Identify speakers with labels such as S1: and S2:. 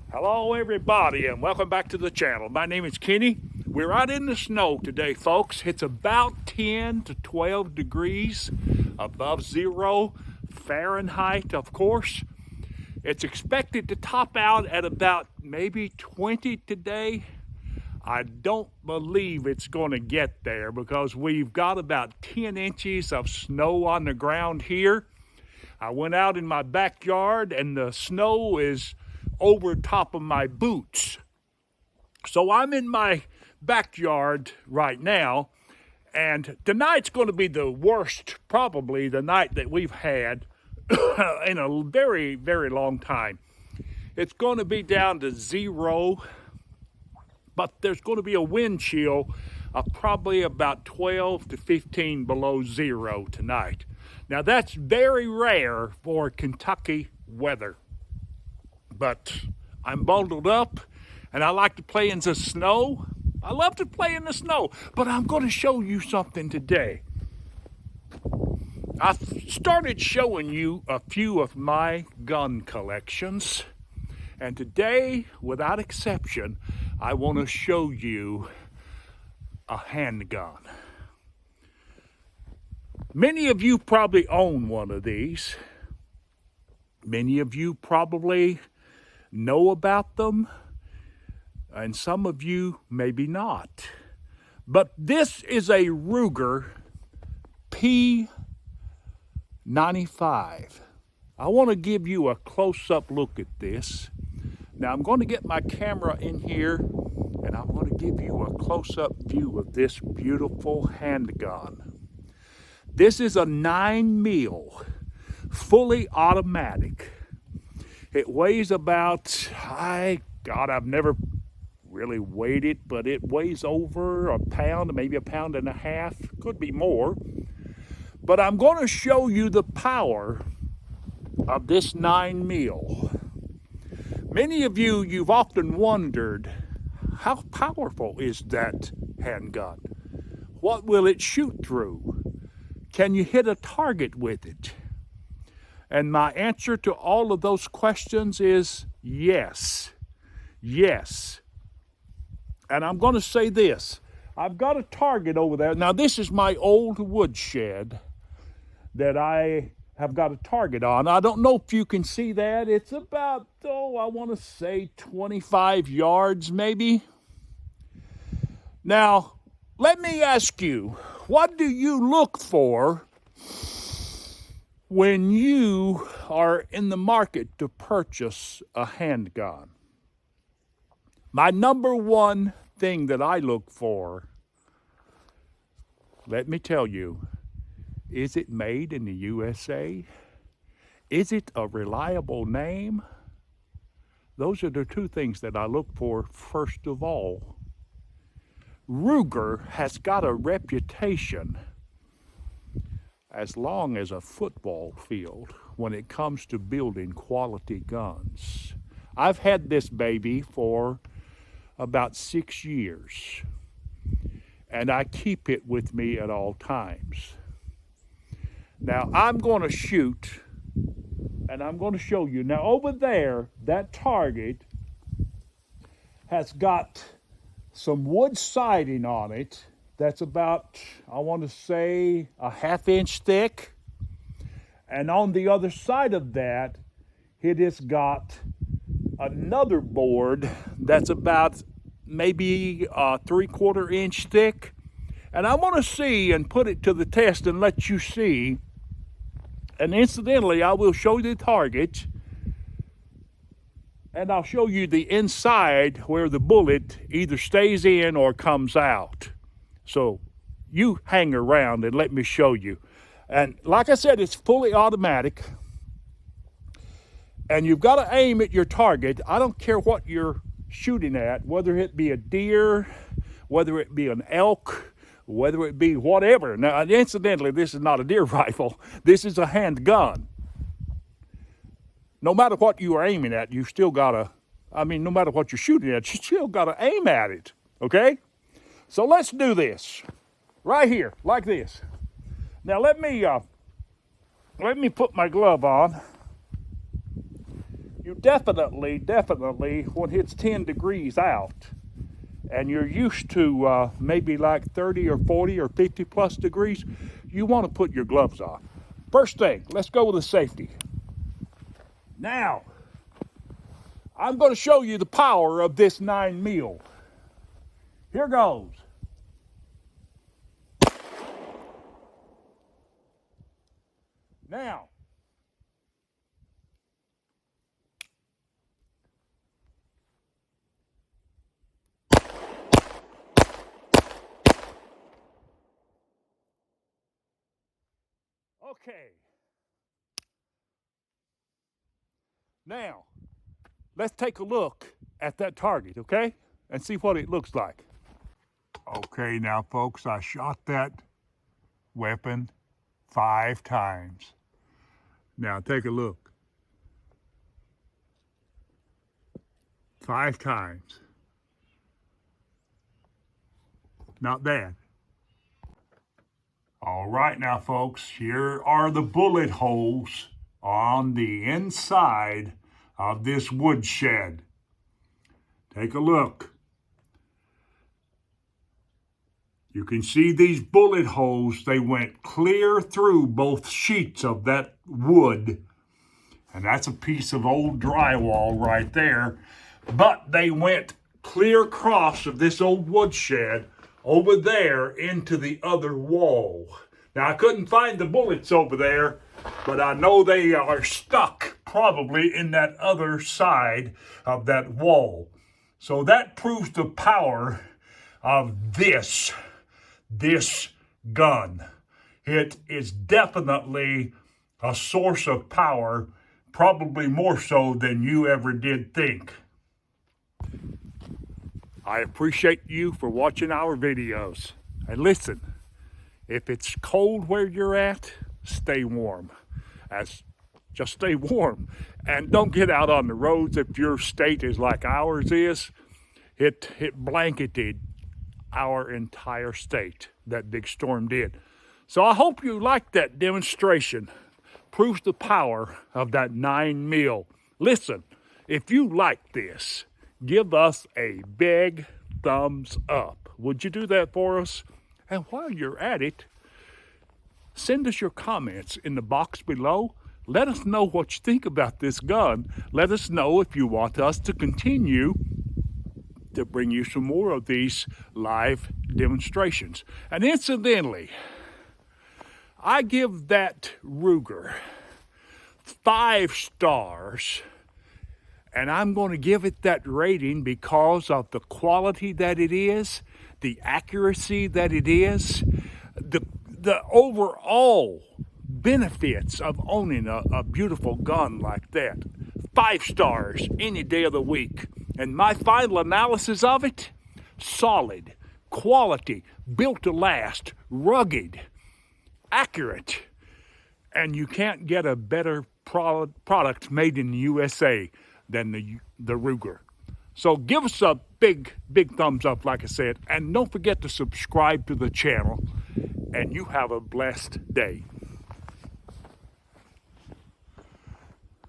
S1: Hello everybody and welcome back to the channel. My name is Kenny. We're out in the snow today, folks. It's about 10 to 12 degrees above zero Fahrenheit, of course. It's expected to top out at about maybe 20 today. I don't believe it's going to get there because we've got about 10 inches of snow on the ground here. I went out in my backyard and the snow is over top of my boots. So I'm in my backyard right now, and tonight's going to be the worst, probably the night that we've had in a very, very long time. It's going to be down to zero, but there's going to be a wind chill of probably about 12 to 15 below zero tonight. Now that's very rare for Kentucky weather. But I'm bundled up and I like to play in the snow. I love to play in the snow, but I'm going to show you something today. I started showing you a few of my gun collections, and today, without exception, I want to show you a handgun. Many of you probably own one of these. Many of you probably know about them, and some of you maybe not. But this is a Ruger P95. I want to give you a close-up look at this. Now I'm going to get my camera in here and I'm going to give you a close-up view of this beautiful handgun. This is a 9mm, fully automatic. It weighs about, I've never really weighed it, but it weighs over a pound, maybe a pound and a half, could be more. But I'm going to show you the power of this 9mm. Many of you, you've often wondered, how powerful is that handgun? What will it shoot through? Can you hit a target with it? And my answer to all of those questions is yes. Yes. And I'm going to say this. I've got a target over there. Now, this is my old woodshed that I have got a target on. I don't know if you can see that. It's about, I want to say 25 yards maybe. Now, let me ask you, what do you look for when you are in the market to purchase a handgun? My number one thing that I look for, let me tell you, is it made in the USA? Is it a reliable name? Those are the two things that I look for first of all. Ruger has got a reputation as long as a football field when it comes to building quality guns. I've had this baby for about 6 years, and I keep it with me at all times. Now, I'm going to shoot, and I'm going to show you. Now, over there, that target has got some wood siding on it that's about, I want to say, a ½ inch thick. And on the other side of that, it has got another board that's about maybe a 3/4 inch thick. And I want to see and put it to the test and let you see. And incidentally, I will show you the target. And I'll show you the inside where the bullet either stays in or comes out. So you hang around and let me show you. And like I said, it's fully automatic. And you've got to aim at your target. I don't care what you're shooting at, whether it be a deer, whether it be an elk, whether it be whatever. Now, incidentally, this is not a deer rifle. This is a handgun. No matter what you are aiming at, you still got to, no matter what you're shooting at, you still got to aim at it, okay? So let's do this right here, like this. Now, let me put my glove on. you definitely, when it's 10 degrees out, and you're used to maybe like 30 or 40 or 50 plus degrees, you want to put your gloves on. First thing, let's go with the safety. Now, I'm going to show you the power of this 9 mil. Here goes. Now, okay. Now, let's take a look at that target, okay? And see what it looks like. Okay, now folks, I shot that weapon 5 times. Now take a look. 5 times. Not bad. All right now folks, here are the bullet holes on the inside of this woodshed. Take a look. You can see these bullet holes, they went clear through both sheets of that wood. And that's a piece of old drywall right there. But they went clear across of this old woodshed over there into the other wall. Now I couldn't find the bullets over there, but I know they are stuck probably in that other side of that wall. So that proves the power of this gun. It is definitely a source of power, probably more so than you ever did think. I appreciate you for watching our videos. And listen, if it's cold where you're at, stay warm. Just stay warm. And don't get out on the roads if your state is like ours is. It blanketed our entire state, that big storm did. So I hope you liked that demonstration. Proves the power of that 9 mil. Listen, if you like this, give us a big thumbs up. Would you do that for us? And while you're at it, send us your comments in the box below. Let us know what you think about this gun. Let us know if you want us to continue to bring you some more of these live demonstrations. And incidentally, I give that Ruger 5 stars, and I'm going to give it that rating because of the quality that it is, the accuracy that it is, the overall benefits of owning a beautiful gun like that. 5 stars any day of the week. And my final analysis of it, solid, quality, built to last, rugged, accurate, and you can't get a better product made in the USA than the Ruger. So give us a big thumbs up, like I said, and don't forget to subscribe to the channel, and you have a blessed day.